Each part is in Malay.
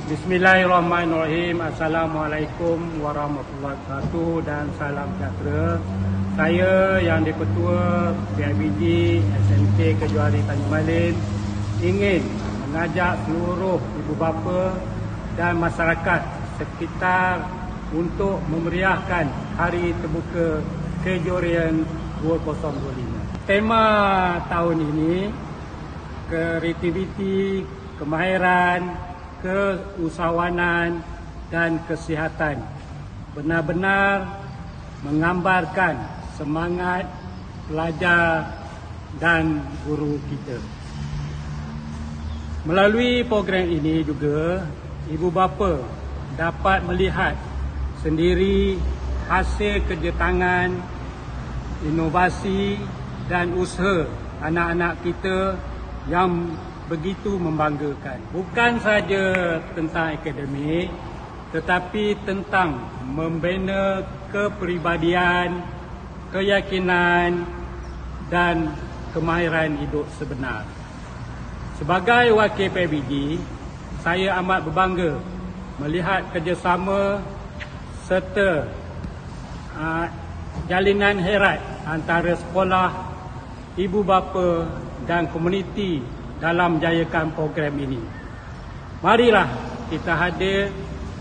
Bismillahirrahmanirrahim. Assalamualaikum warahmatullahi wabarakatuh dan salam sejahtera. Saya yang di-Ketua PIBG SMK Kejuari Tanjung Malim ingin mengajak seluruh ibu bapa dan masyarakat sekitar untuk memeriahkan Hari Terbuka Kejuaraan 2025. Tema tahun ini kreativiti, kemahiran, keusahawanan dan kesihatan, benar-benar menggambarkan semangat pelajar dan guru kita. Melalui program ini juga, ibu bapa dapat melihat sendiri hasil kerja tangan, inovasi dan usaha anak-anak kita yang begitu membanggakan. Bukan saja tentang akademik, tetapi tentang membina kepribadian, keyakinan dan kemahiran hidup sebenar. Sebagai wakil PIBG, saya amat berbangga melihat kerjasama serta jalinan herat antara sekolah, ibu bapa dan komuniti dalam menjayakan program ini. Marilah kita hadir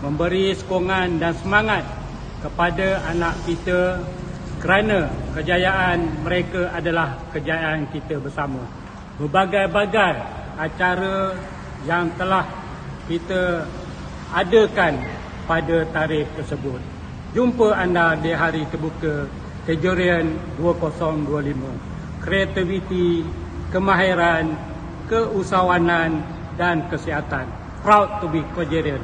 memberi sokongan dan semangat kepada anak kita kerana kejayaan mereka adalah kejayaan kita bersama. Berbagai-bagai acara yang telah kita adakan pada tarikh tersebut. Jumpa anda di Hari Terbuka Kejuaraan 2025. Kreativiti, kemahiran, keusahawanan dan kesihatan. Proud to be Kejurian.